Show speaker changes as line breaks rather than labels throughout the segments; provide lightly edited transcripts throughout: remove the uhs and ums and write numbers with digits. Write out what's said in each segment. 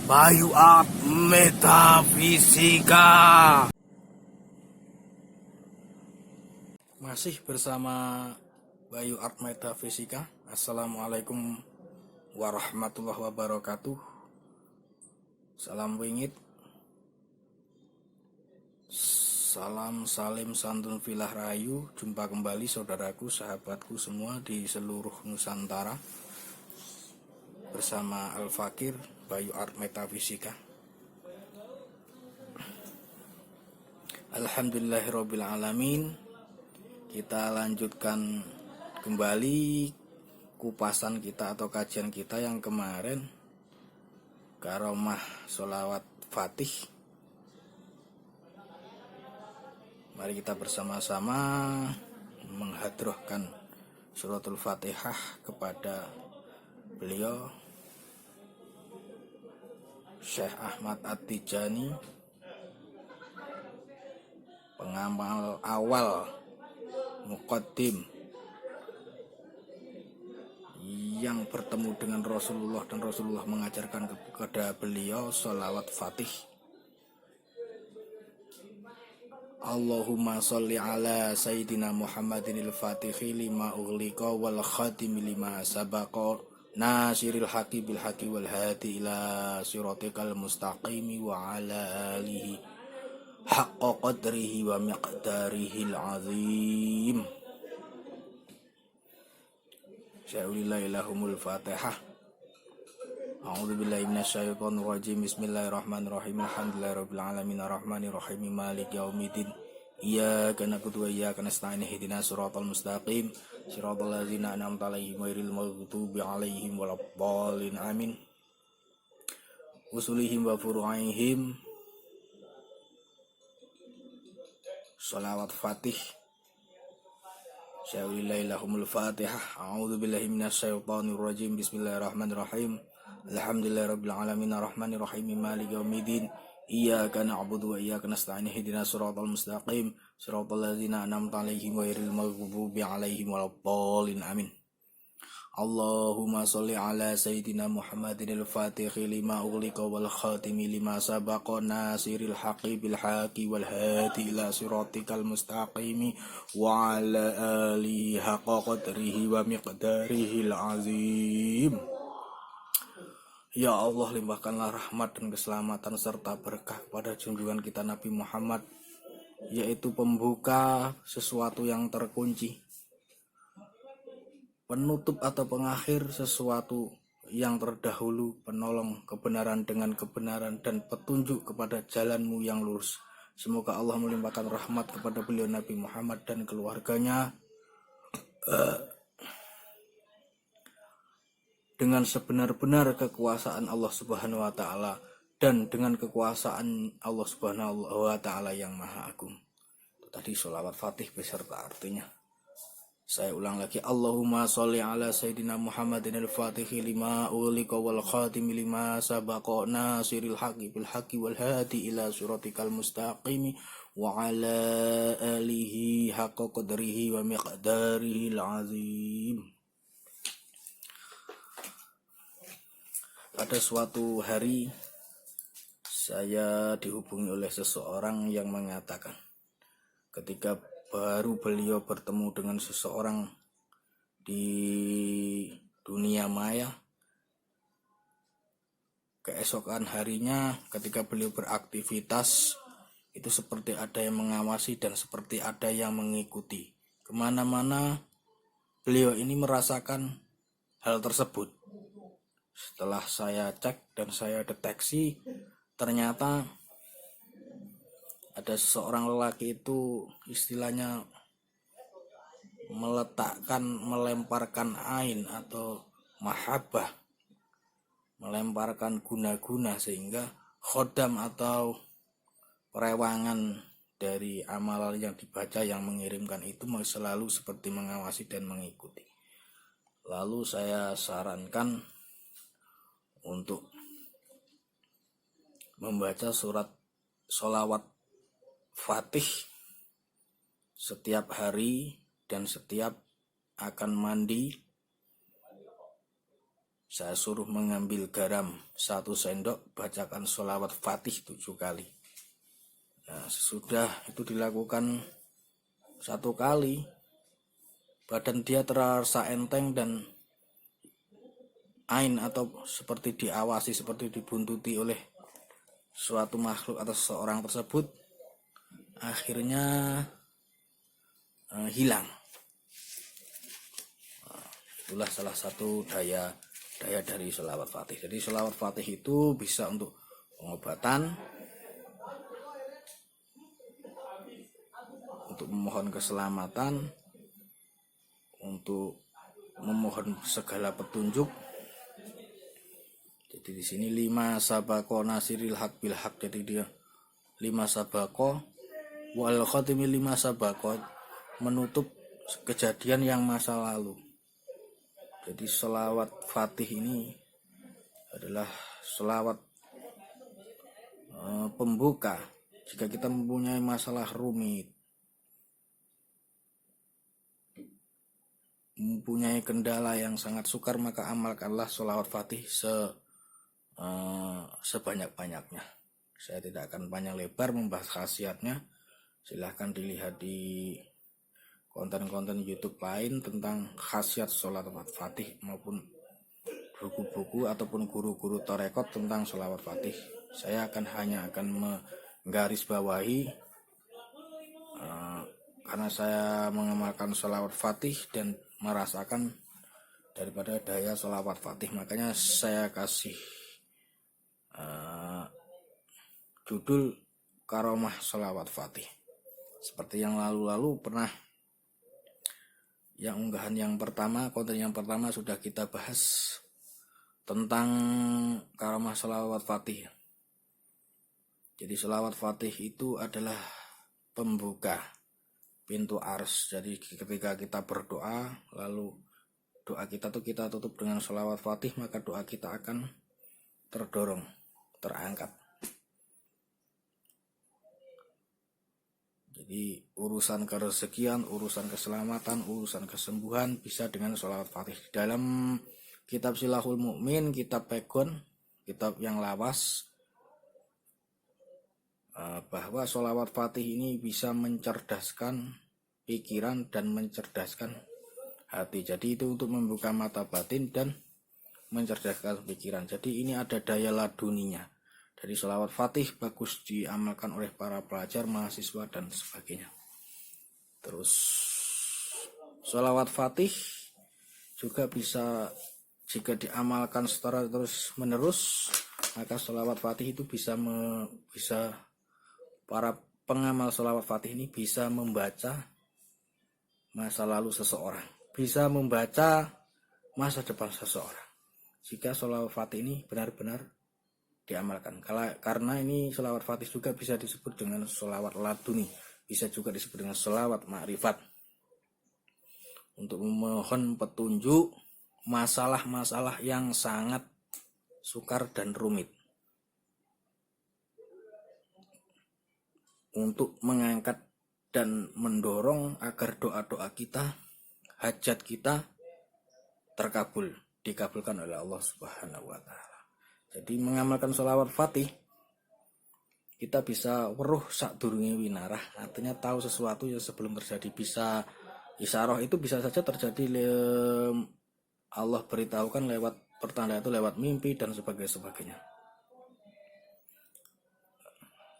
Bayu Art Metafisika. Masih bersama Bayu Art Metafisika. Assalamualaikum warahmatullahi wabarakatuh. Salam wingit. Salam salim santun filah rayu. Jumpa kembali saudaraku, sahabatku semua di seluruh Nusantara bersama Al-Fakir Bayu Art Metafisika. Alhamdulillahirabbil alamin. Kita lanjutkan kembali kupasan kita atau kajian kita yang kemarin, Karomah Sholawat Fatih. Mari kita bersama-sama menghadrohkan suratul Fatihah kepada beliau Syekh Ahmad At-Tijani, pengamal awal muqaddim yang bertemu dengan Rasulullah dan Rasulullah mengajarkan kepada beliau sholawat Fatih. Allahumma sholli ala sayyidina Muhammadinil Fatihi lima ughliqa wal khatimi lima sabaqa nasiril haqqi bil haqqi wal hadi ila siratikal mustaqimi wa ala alihi haqqa qadrihi wa miqdarihil azim. Sya'ulillahilahumul fatihah. A'udzubillahi minasyaitonir rajim. Bismillahirrahmanirrahim. Alhamdulillahirabbil alamin arrahmanir rahim maliki yaumiddin. Iyyaka na'budu wa iyyaka nasta'in ihdinas siratal mustaqim siratal ladzina an'amta 'alaihim ghairil maghdubi 'alaihim waladdallin. Amin. Usulihim wa furu'ihim. Sholawat Fatih. Sya'ulillahilahumul fatihah. A'udzubillahi minasyaitonir rajim. Bismillahirrahmanirrahim. Alhamdulillahirabbil alamin arrahmanir rahim maliki yaumiddin. Iyyaka na'budu wa iyyaka nasta'in ihdinas siratal mustaqim siratal ladzina an'amta 'alaihim ghairil maghdubi 'alaihim waladdallin. Amin. Allahumma sholli ala sayyidina Muhammadinil Fatihi lima ughliqa wal khatimi lima sabaqa nasiril haqqi bil haqqi wal hadi ila siratikal mustaqimi wa ala alihi haqqa qadrihi wa miqdarihil azim. Ya Allah, limpahkanlah rahmat dan keselamatan serta berkah kepada junjungan kita Nabi Muhammad, yaitu pembuka sesuatu yang terkunci, penutup atau pengakhir sesuatu yang terdahulu, penolong kebenaran dengan kebenaran, dan petunjuk kepada jalanmu yang lurus. Semoga Allah melimpahkan rahmat kepada beliau Nabi Muhammad dan keluarganya dengan sebenar-benar kekuasaan Allah Subhanahu wa Ta'ala dan dengan kekuasaan Allah Subhanahu wa Ta'ala yang Maha Agung. Itu tadi sholawat Fatih beserta artinya. Saya ulang lagi. Allahumma sholli ala sayyidina Muhammadin al-Fatihi lima ughliqa wal khatimi lima sabaqa nasiril haqqi bil haqqi wal hadi ila siratikal mustaqimi wa ala alihi haqqa qadrihi wa miqdarihil azim. Pada suatu hari saya dihubungi oleh seseorang yang mengatakan, ketika baru beliau bertemu dengan seseorang di dunia maya, keesokan harinya ketika beliau beraktivitas itu seperti ada yang mengawasi dan seperti ada yang mengikuti. Kemana-mana beliau ini merasakan hal tersebut. Setelah saya cek dan saya deteksi, ternyata ada seseorang lelaki itu istilahnya melemparkan ain atau mahabbah, melemparkan guna-guna, sehingga khodam atau perewangan dari amalan yang dibaca yang mengirimkan itu selalu seperti mengawasi dan mengikuti. Lalu saya sarankan untuk membaca surat sholawat Fatih setiap hari dan setiap akan mandi, saya suruh mengambil garam 1 sendok, bacakan sholawat fatih 7 kali. Nah, sesudah itu dilakukan 1 kali, badan dia terasa enteng dan ain atau seperti diawasi, seperti dibuntuti oleh suatu makhluk atau seseorang tersebut, akhirnya hilang. Itulah salah satu daya dari sholawat fatih. Jadi sholawat fatih itu bisa untuk pengobatan, untuk memohon keselamatan, untuk memohon segala petunjuk. Jadi di sini 5 sabako nasiril haq bil haq. Jadi dia 5 sabako wal khatimi 5 sabako, menutup kejadian yang masa lalu. Jadi sholawat fatih ini adalah sholawat pembuka jika kita mempunyai masalah rumit, mempunyai kendala yang sangat sukar, maka amalkanlah sholawat fatih sebanyak-banyaknya. Saya tidak akan panjang lebar membahas khasiatnya. Silahkan dilihat di konten-konten YouTube lain tentang khasiat sholawat fatih, maupun buku-buku ataupun guru-guru tarekat tentang sholawat fatih. Saya hanya akan menggarisbawahi karena saya mengamalkan sholawat fatih dan merasakan daripada daya sholawat fatih, makanya saya kasih judul karomah sholawat fatih. Seperti yang lalu-lalu pernah, yang unggahan yang pertama, konten yang pertama sudah kita bahas tentang karomah sholawat fatih. Jadi sholawat fatih itu adalah pembuka pintu ars. Jadi ketika kita berdoa, lalu doa kita tutup dengan sholawat fatih, maka doa kita akan terdorong, terangkat. Jadi urusan kerezekian, urusan keselamatan, urusan kesembuhan bisa dengan sholawat fatih. Dalam kitab Silahul Mukmin, kitab Pegon, kitab yang lawas, bahwa sholawat fatih ini bisa mencerdaskan pikiran dan mencerdaskan hati. Jadi itu untuk membuka mata batin dan mencerdaskan pikiran. Jadi ini ada daya laduninya. Dari sholawat fatih bagus diamalkan oleh para pelajar, mahasiswa, dan sebagainya. Terus sholawat fatih juga bisa, jika diamalkan secara terus menerus, maka sholawat fatih itu bisa para pengamal sholawat fatih ini bisa membaca masa lalu seseorang, bisa membaca masa depan seseorang, jika sholawat fatih ini benar-benar diamalkan. Karena ini sholawat fatih juga bisa disebut dengan sholawat laduni, bisa juga disebut dengan sholawat ma'rifat, untuk memohon petunjuk masalah-masalah yang sangat sukar dan rumit, untuk mengangkat dan mendorong agar doa-doa kita, hajat kita terkabul, dikabulkan oleh Allah Subhanahu wa Ta'ala. Jadi mengamalkan sholawat fatih, kita bisa weruh sakdurunge winarah, artinya tahu sesuatu yang sebelum terjadi. Bisa isyarah itu bisa saja terjadi, Allah beritahukan lewat pertanda itu, lewat mimpi dan sebagainya.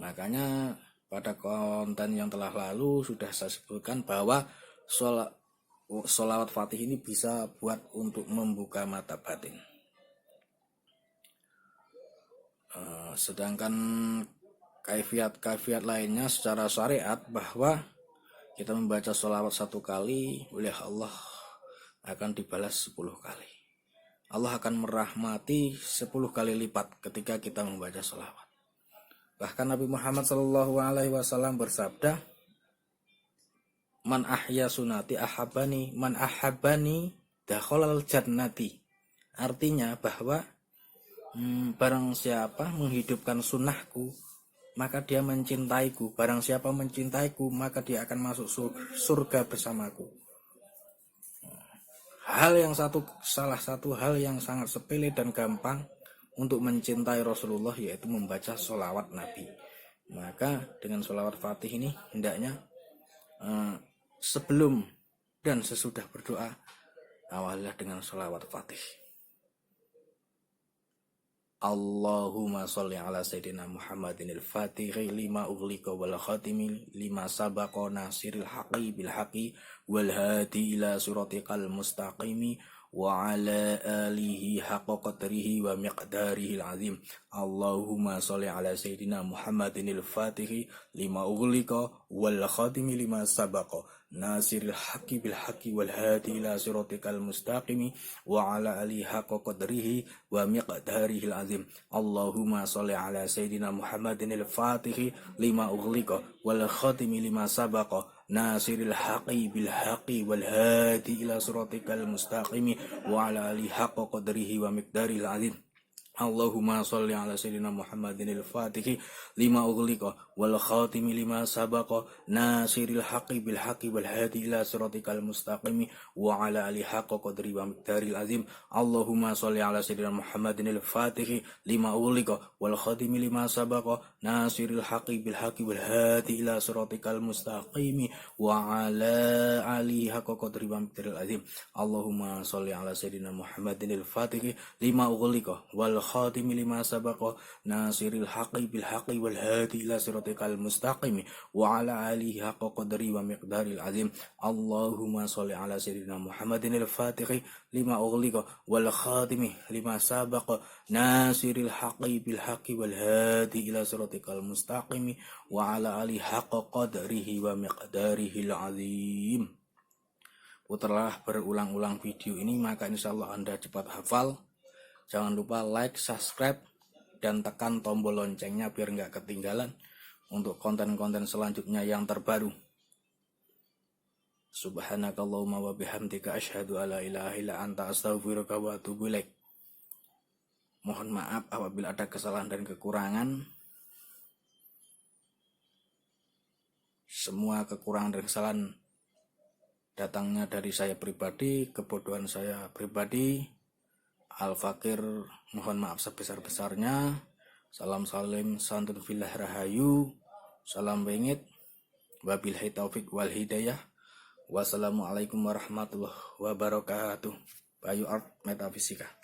Makanya pada konten yang telah lalu sudah saya sebutkan bahwa sholawat fatih ini bisa buat untuk membuka mata batin. Sedangkan kaifiat lainnya secara syariat, bahwa kita membaca sholawat 1 kali oleh Allah akan dibalas 10 kali. Allah akan merahmati 10 kali lipat ketika kita membaca sholawat. Bahkan Nabi Muhammad SAW bersabda, man ahya sunati ahabani, man ahabani dakhalal jannati. Artinya bahwa barang siapa menghidupkan sunnahku, maka dia mencintaiku. Barang siapa mencintaiku, maka dia akan masuk surga bersamaku. Salah satu hal yang sangat sepele dan gampang untuk mencintai Rasulullah yaitu membaca sholawat Nabi. Maka dengan sholawat Fatih ini hendaknya sebelum dan sesudah berdoa awalilah dengan sholawat Fatih. Allahumma sholli ala sayyidina Muhammadin al-Fatihi lima ughliqa wal khatimi lima sabaqa nasiril haqqi bil haqqi wal hadi ila siratikal mustaqimi wa ala alihi haqqa qadrihi wa miqdarihi al-azim. Allahumma sholli ala sayyidina Muhammadin al-Fatihi lima ughliqa wal khatimi lima sabaqa nasiril haqqi bil haqqi wal hadi ila siratikal mustaqimi wa ala alihi haqqa qadrihi wa miqdarihi al-azim. Allahumma sholli ala sayyidina Muhammadin al-Fatihi lima ughliqa wal khatimi lima sabaqa nasiril haqqi bil haqqi wal hadi ila siratikal mustaqimi wa ala alihi haqqa qadrihi wa miqdarihi al-azim. Allahumma sholli ala sayyidina Muhammadin al-Fatihi lima ughliqa wal khatimi lima sabaqa nasiril haqqi bil haqqi wal hadi ila siratikal mustaqimi wa ala alihi haqqa qadri wa miqdaril azim. Allahumma sholli ala sayyidina Muhammadin al-Fatihi lima ughliqa wal khatimi lima sabaqa nasiril haqqi bil haqqi wal hadi ila siratikal mustaqimi wa ala alihi haqqa qadri wa miqdaril azim. Allahumma sholli ala sayyidina Muhammadin al-Fatihi lima ughliqa wal khatimi lima sabaqa nasiril haqqi bil haqqi wal hadi ila siratikal mustaqimi wa ala alihi haqqa qadri wa miqdaril azim. Allahumma sholli ala sayyidina Muhammadin al-Fatihi lima ughliqa wal khatimi lima sabaqa nasiril haqqi bil haqqi wal hadi ila siratikal mustaqimi wa ala alihi haqqa qadrihi wa miqdarihi azim. Putarlah berulang-ulang video ini maka insyaallah Anda cepat hafal. Jangan lupa like, subscribe, dan tekan tombol loncengnya biar nggak ketinggalan untuk konten-konten selanjutnya yang terbaru. Subhanakallahumma wa bihamdika asyhadu alla ilaha illa anta astaghfiruka wa atubu ilaik. Mohon maaf apabila ada kesalahan dan kekurangan. Semua kekurangan dan kesalahan datangnya dari saya pribadi, kebodohan saya pribadi. Al-Fakir mohon maaf sebesar-besarnya. Salam salim santun fillah rahayu. Salam bengit. Wabillahi taufik wal hidayah. Wassalamualaikum warahmatullahi wabarakatuh. Bayu Art Metafisika.